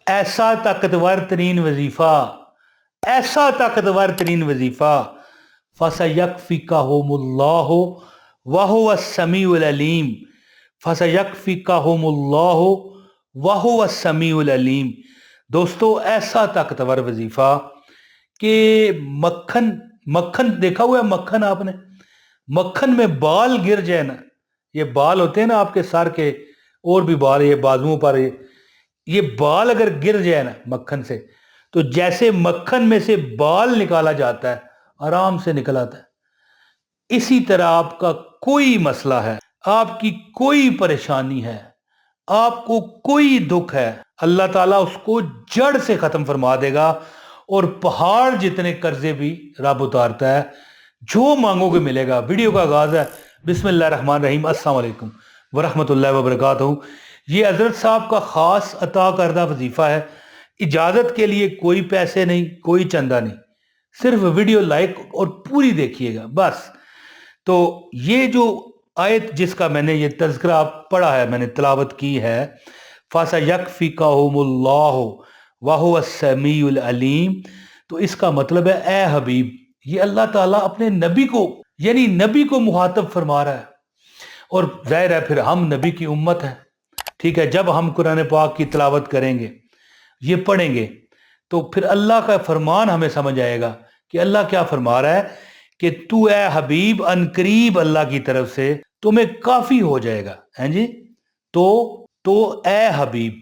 ऐसा ताकतवर तरीन वजीफा, ऐसा ताकतवर तरीन वजीफा, फसयकफिकाहुमुल्लाहु वहुवस समीउल अलीम, फसयकफिकाहुमुल्लाहु वहुवस समीउल अलीम। दोस्तों, ऐसा ताकतवर वजीफा कि मक्खन मक्खन देखा हुआ है? मक्खन आपने, मक्खन में बाल गिर जाए ना, ये बाल होते हैं ना आपके सर के, और भी बाल, ये बाजुओं पर, ये बाल अगर गिर जाए ना मक्खन से, तो जैसे मक्खन में से बाल निकाला जाता है, आराम से निकल आता है, इसी तरह आपका कोई मसला है, आपकी कोई परेशानी है, आपको कोई दुख है, अल्लाह ताला उसको जड़ से खत्म फरमा देगा। और पहाड़ जितने कर्जे भी रब उतारता है, जो मांगोगे मिलेगा। वीडियो का आगाज है। बिस्मिल्लाह रहमान रहीम। अस्सलाम वालेकुम वरहमतुल्लाहि वबरकातुहू। ये हजरत साहब का खास अता करदा वजीफा है। इजाजत के लिए कोई पैसे नहीं, कोई चंदा नहीं, सिर्फ वीडियो लाइक और पूरी देखिएगा बस। तो ये जो आयत जिसका मैंने ये तज़किरा पढ़ा है, मैंने तिलावत की है, फसयकफिकाहुमुल्लाहु वहुवस समीउल अलीम, तो इसका मतलब है ए हबीब, ये अल्लाह ताला अपने नबी को, यानी नबी को मुहातब फरमा रहा है। और जाहिर है फिर हम नबी की उम्मत है, ठीक है। जब हम कुरान पाक की तिलावत करेंगे, ये पढ़ेंगे, तो फिर अल्लाह का फरमान हमें समझ आएगा कि अल्लाह क्या फरमा रहा है कि तू ए हबीब अनकरीब अल्लाह की तरफ से तुम्हें काफी हो जाएगा, हैं जी। तो ए हबीब,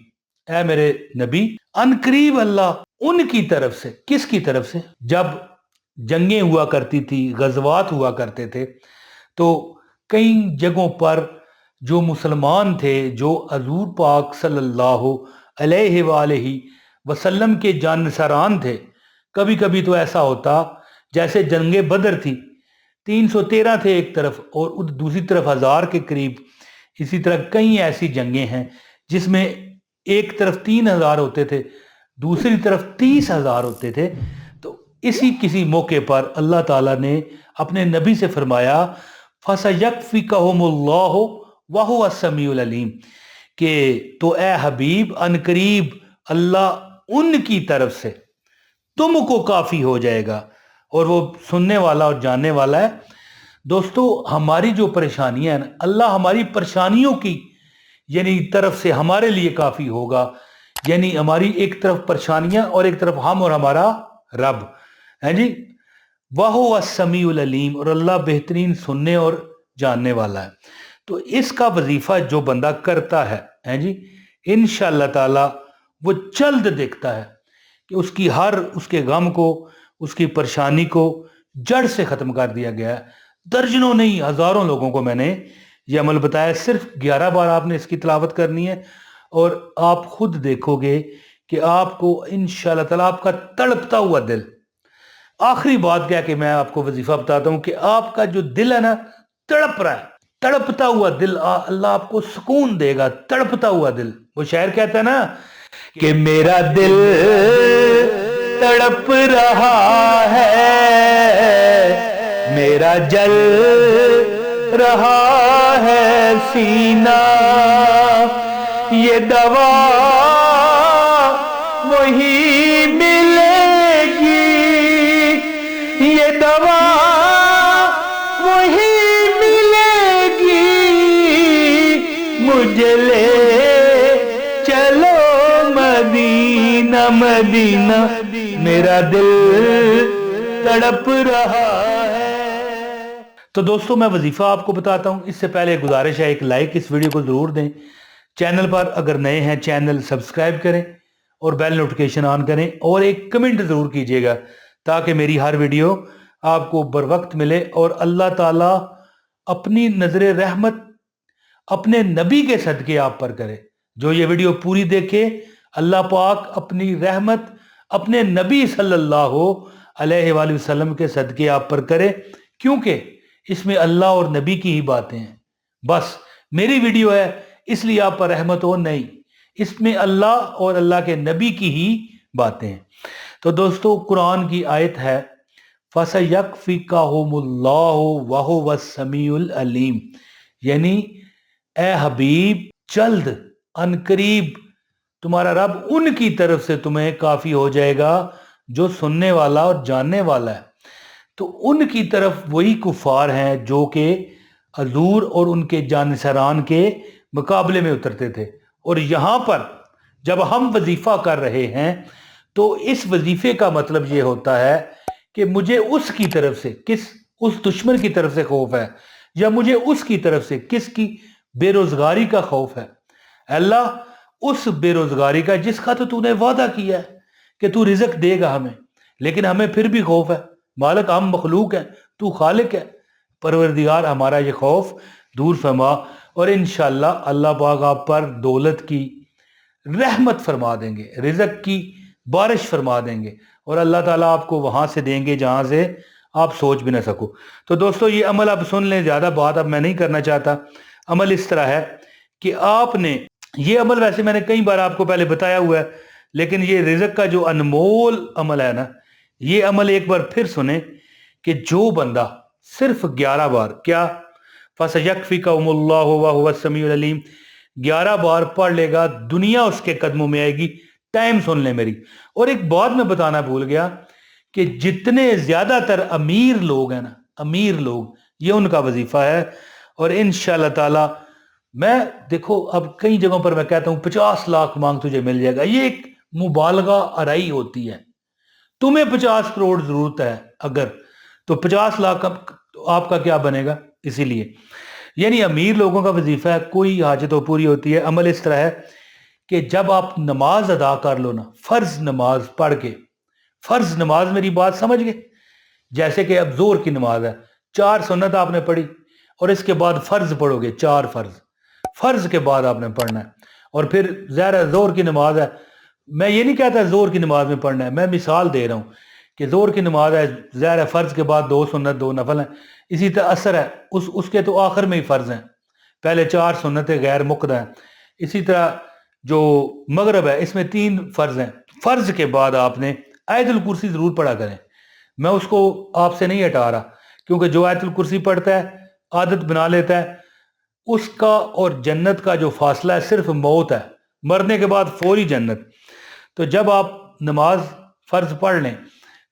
ए मेरे नबी, अनकरीब अल्लाह उनकी तरफ से, किसकी तरफ से? जब जंगें हुआ करती थी, गजवात हुआ करते थे, तो कई जगहों पर जो मुसलमान थे, जो हजूर पाक सल्लल्लाहु अलैहि वसल्लम के जानसरान थे, कभी कभी तो ऐसा होता जैसे जंगे बदर थी, 313 थे एक तरफ और दूसरी तरफ 1000 के करीब। इसी तरह कई ऐसी जंगें हैं जिसमें एक तरफ 3000 होते थे, दूसरी तरफ 30,000 होते थे। तो इसी किसी मौके पर अल्लाह ताला ने अपने नबी से फरमाया फसयकफिकाहुमुल्लाहु वहुवस समीउल अलीम, कि तो ए हबीब अनकरीब अल्लाह उनकी तरफ से तुमको काफी हो जाएगा, और वो सुनने वाला और जानने वाला है। दोस्तों, हमारी जो परेशानियां हैं ना, अल्लाह हमारी परेशानियों की यानी तरफ से हमारे लिए काफी होगा। यानी हमारी एक तरफ परेशानियां और एक तरफ हम और हमारा रब है जी। वहुवस समीउल अलीम, और अल्लाह बेहतरीन सुनने और जानने वाला है। तो इसका वजीफा जो बंदा करता है जी, इंशाअल्लाह ताला वो जल्द देखता है कि उसकी हर उसके गम को, उसकी परेशानी को जड़ से खत्म कर दिया गया है। दर्जनों नहीं, हजारों लोगों को मैंने ये अमल बताया। सिर्फ 11 बार आपने इसकी तिलावत करनी है, और आप खुद देखोगे कि आपको इंशाअल्लाह ताला आपका तड़पता हुआ दिल, आखिरी बात क्या कि मैं आपको वजीफा बताता हूं कि आपका जो दिल है ना, तड़प रहा है, तड़पता हुआ दिल, अल्लाह आपको सुकून देगा। तड़पता हुआ दिल, वो शायर कहता है ना कि मेरा दिल तड़प रहा है, मेरा जल रहा है सीना, ये दवा वही मिलेगी, ये दवा वही मिलेगी, मुझे ले चलो मदीना मदीना, मेरा दिल तड़प रहा है। तो दोस्तों, मैं वजीफा आपको बताता हूं। इससे पहले गुजारिश है, एक लाइक इस वीडियो को जरूर दें। चैनल पर अगर नए हैं, चैनल सब्सक्राइब करें और बेल नोटिफिकेशन ऑन करें, और एक कमेंट जरूर कीजिएगा ताकि मेरी हर वीडियो आपको बर वक्त मिले। और अल्लाह ताला अपनी नजर रहमत अपने नबी के सदके आप पर करे। जो ये वीडियो पूरी देखे, अल्लाह पाक अपनी रहमत अपने नबी सल्लल्लाहु अलैहि वसल्लम के सदके आप पर करे, क्योंकि इसमें अल्लाह और नबी की ही बातें हैं। बस मेरी वीडियो है इसलिए आप पर रहमत हो, नहीं, इसमें अल्लाह और अल्लाह के नबी की ही बातें हैं। तो दोस्तों, कुरान की आयत है फसयकफिकाहुमुल्लाहु वहुवस समीउल अलीम, यानी ए हबीब जल्द अनकरीब तुम्हारा रब उनकी तरफ से तुम्हें काफी हो जाएगा जो सुनने वाला और जानने वाला है। तो उनकी तरफ वही कुफार हैं जो कि हजूर और उनके जानिसारान के मुकाबले में उतरते थे। और यहाँ पर जब हम वजीफा कर रहे हैं तो इस वजीफे का मतलब ये होता है कि मुझे उसकी तरफ से उस दुश्मन की तरफ से खौफ है, या मुझे उसकी तरफ से किसकी बेरोजगारी का खौफ है। अल्लाह उस बेरोजगारी का जिसका तो तूने वादा किया है कि तू रिजक देगा हमें, लेकिन हमें फिर भी खौफ है। मालिक हम मखलूक हैं, तू खालिक है। परवरदिगार हमारा ये खौफ दूर फरमा और इंशाअल्लाह अल्लाह पाक आप पर दौलत की रहमत फरमा देंगे, रिजक की बारिश फरमा देंगे और अल्लाह ताला आपको वहां से देंगे जहां से आप सोच भी ना सको। तो दोस्तों ये अमल आप सुन लें, ज्यादा बात अब मैं नहीं करना चाहता। अमल इस तरह है कि आपने ये अमल, वैसे मैंने कई बार आपको पहले बताया हुआ है, लेकिन ये रिजक का जो अनमोल अमल है ना, ये अमल एक बार फिर सुने कि जो बंदा सिर्फ 11 बार क्या फसयकफिकहुमुल्लाहु व हुवस समीउल अलीम 11 बार पढ़ लेगा, दुनिया उसके कदमों में आएगी। टाइम सुन ले मेरी। और एक बात मैं बताना भूल गया कि जितने ज्यादातर अमीर लोग हैं ना, अमीर लोग, ये उनका वजीफा है। और इंशाअल्लाह ताला मैं देखो अब कई जगहों पर मैं कहता हूं 50 लाख मांग तुझे मिल जाएगा, ये एक मुबालगा अराई होती है। तुम्हें 50 करोड़ जरूरत है अगर, तो 50 लाख आपका क्या बनेगा। इसीलिए यानी अमीर लोगों का वजीफा है, कोई हाजत हो पूरी होती है। अमल इस तरह है कि जब आप नमाज अदा कर लो ना, फर्ज नमाज पढ़ के, फर्ज नमाज मेरी बात समझ गए, जैसे कि अब जोर की नमाज है, 4 सुन्नत आपने पढ़ी और इसके बाद फर्ज पढ़ोगे, 4 फर्ज, फर्ज के बाद आपने पढ़ना है। और फिर ज़ाहिर जोर की नमाज है, मैं ये नहीं कहता जोर की नमाज में पढ़ना है, मैं मिसाल दे रहा हूँ कि जोर की नमाज है, ज़ाहिर है फर्ज के बाद 2 सुन्नत 2 नफल हैं। इसी तरह असर है, उसके तो आखिर में ही फर्ज हैं, पहले 4 सुन्नतें गैर मुक़द्दा हैं। इसी तरह जो मगरब है इसमें 3 फर्ज हैं। फर्ज के बाद आपने आयतुल कुर्सी जरूर पढ़ा करें, मैं उसको आपसे नहीं हटा रहा, क्योंकि जो आयतुल कुर्सी पढ़ता है, आदत बना लेता है, उसका और जन्नत का जो फासला है सिर्फ मौत है, मरने के बाद फौरी जन्नत। तो जब आप नमाज फर्ज पढ़ लें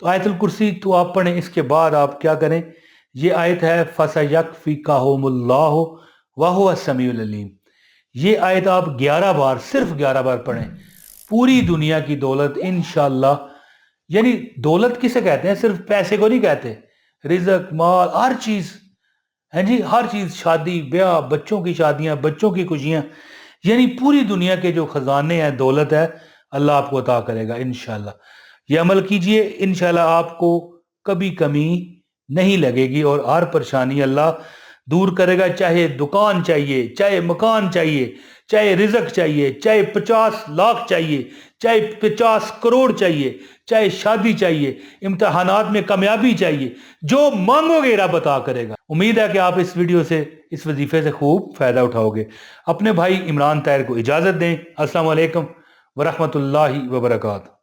तो आयतुल कुर्सी तो आप पढ़ें, इसके बाद आप क्या करें, ये आयत है फसयकफिकहुमुल्लाहु व हुवस समीउल अलीम, ये आयत आप 11 बार, सिर्फ 11 बार पढ़ें, पूरी दुनिया की दौलत इंशाअल्लाह। यानी दौलत किसे कहते हैं, सिर्फ पैसे को नहीं कहते, रिजक, माल, हर चीज है जी, हर चीज, शादी ब्याह, बच्चों की शादियां, बच्चों की खुशियां, यानी पूरी दुनिया के जो खजाने हैं, दौलत है, अल्लाह आपको अता करेगा इंशाअल्लाह। ये अमल कीजिए, इंशाअल्लाह आपको कभी कमी नहीं लगेगी और हर परेशानी अल्लाह दूर करेगा। चाहे दुकान चाहिए, चाहे मकान चाहिए, चाहे रिजक चाहिए, चाहे 50 लाख चाहिए, चाहे 50 करोड़ चाहिए, चाहे शादी चाहिए, इम्तहानात में कामयाबी चाहिए, जो मांगोगे रब अता करेगा। उम्मीद है कि आप इस वीडियो से, इस वजीफे से खूब फायदा उठाओगे। अपने भाई इमरान ताहिर को इजाजत दें। अस्सलाम वालेकुम व रहमतुल्लाहि व बरकातहू।